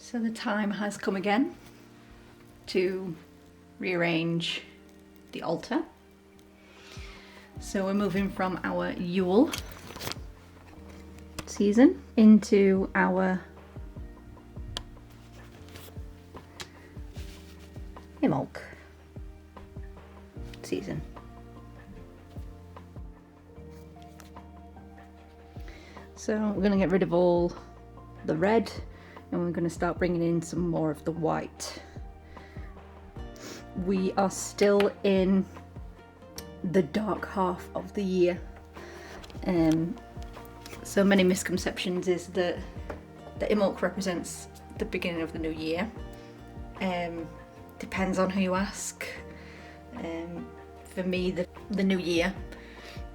So the time has come again to rearrange the altar. So we're moving from our Yule season into our Imbolc season. So we're going to get rid of all the red and we're going to start bringing in some more of the white. We are still in the dark half of the year. So many misconceptions is that the Imbolc represents the beginning of the new year. Depends on who you ask. For me, the new year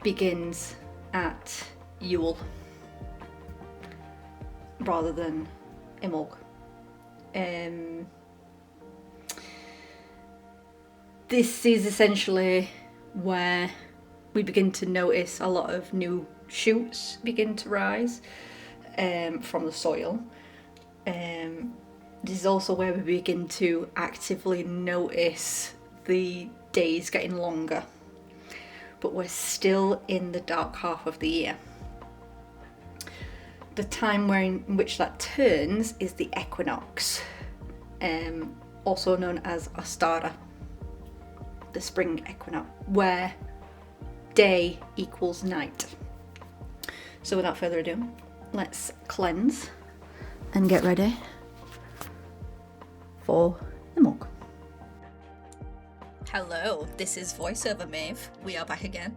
begins at Yule rather than Imbolc. This is essentially where we begin to notice a lot of new shoots begin to rise from the soil. This is also where we begin to actively notice the days getting longer, but we're still in the dark half of the year. The time in which that turns is the equinox, also known as Ostara, the spring equinox, where day equals night. So without further ado, let's cleanse and get ready for Imbolc. Hello, this is VoiceOver Maeve. We are back again.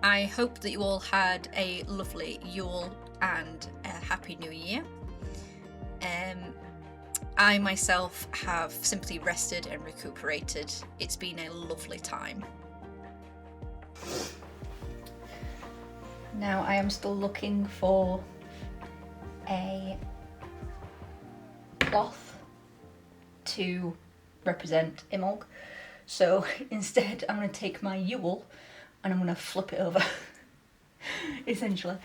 I hope that you all had a lovely Yule and a happy new year. I myself have simply rested and recuperated. It's been a lovely time. Now I am still looking for a cloth to represent Imbolc. So instead I'm going to take my Yule and I'm going to flip it over, essentially.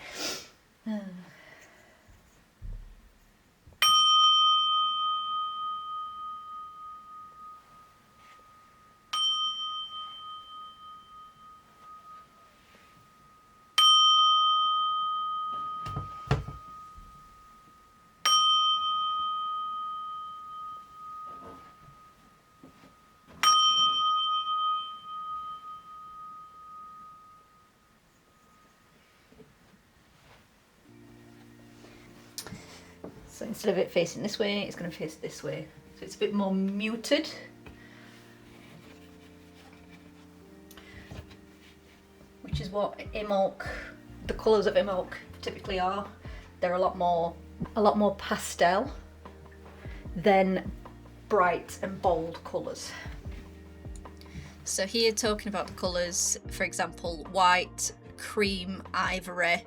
So instead of it facing this way, it's going to face this way. So it's a bit more muted. Which is what Imbolc, the colours of Imbolc typically are. They're a lot more pastel than bright and bold colours. So here talking about the colours, for example, white, cream, ivory,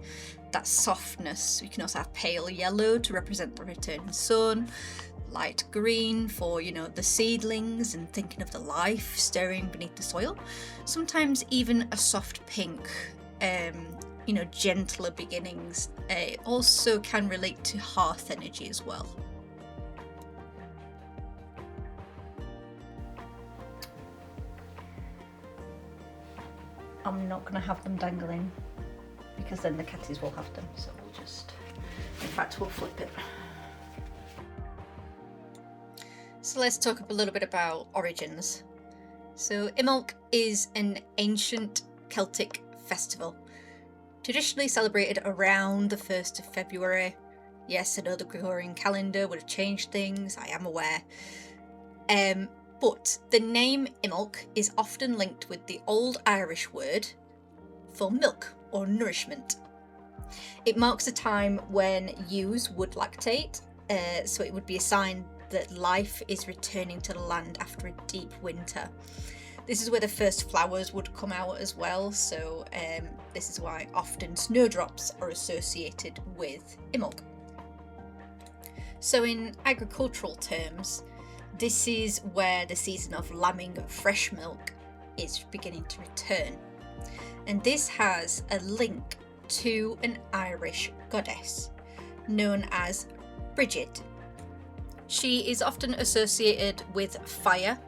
that softness. We can also have pale yellow to represent the returning sun, light green for, the seedlings and thinking of the life stirring beneath the soil. Sometimes even a soft pink, gentler beginnings. It also can relate to hearth energy as well. I'm not going to have them dangling because then the catties will have them, so we'll flip it. So let's talk a little bit about origins. So Imbolc is an ancient Celtic festival, traditionally celebrated around the 1st of February. Yes, I know the Gregorian calendar would have changed things, I am aware. But the name Imbolc is often linked with the old Irish word for milk or nourishment. It marks a time when ewes would lactate, so it would be a sign that life is returning to the land after a deep winter. This is where the first flowers would come out as well, so this is why often snowdrops are associated with Imbolc. So in agricultural terms, this is where the season of lambing of fresh milk is beginning to return. And this has a link to an Irish goddess known as Brigid. She is often associated with fire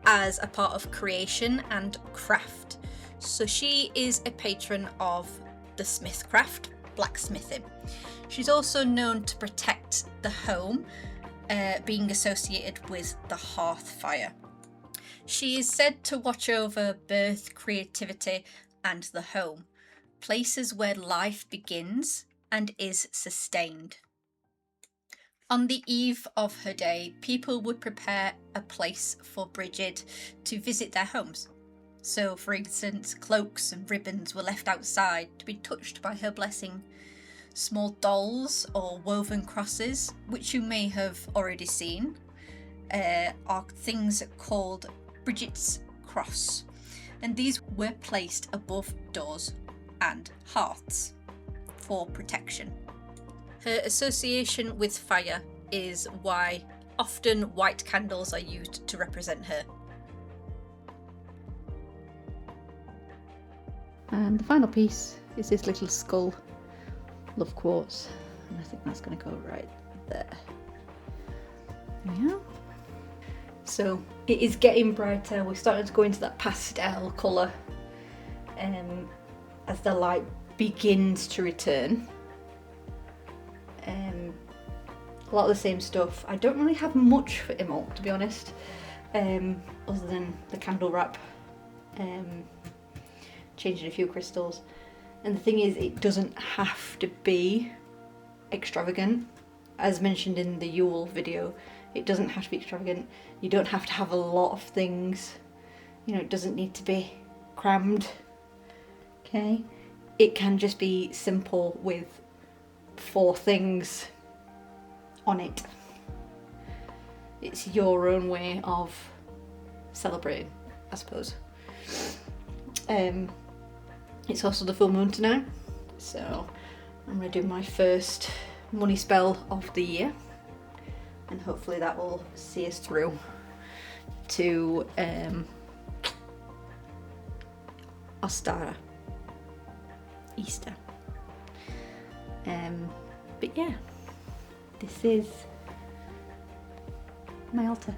as a part of creation and craft. So she is a patron of the smithcraft, blacksmithing. She's also known to protect the home, being associated with the hearth fire. She is said to watch over birth, creativity, and the home, places where life begins and is sustained. On the eve of her day, people would prepare a place for Brigid to visit their homes. So, for instance, cloaks and ribbons were left outside to be touched by her blessing. Small dolls or woven crosses, which you may have already seen, are things called Brigid's cross, and these were placed above doors and hearths for protection. Her association with fire is why often white candles are used to represent her. And the final piece is this little skull, love quartz, and I think that's going to go right there. There we are. So it is getting brighter. We're starting to go into that pastel colour as the light begins to return. A lot of the same stuff. I don't really have much for Imbolc, to be honest, other than the candle wrap, changing a few crystals. And the thing is, it doesn't have to be extravagant. As mentioned in the Yule video, it doesn't have to be extravagant. You don't have to have a lot of things. You know, it doesn't need to be crammed. Okay? It can just be simple with 4 things on it. It's your own way of celebrating, I suppose. It's also the full moon tonight, so I'm going to do my first money spell of the year, and hopefully that will see us through to Ostara, Easter. But yeah, this is my altar.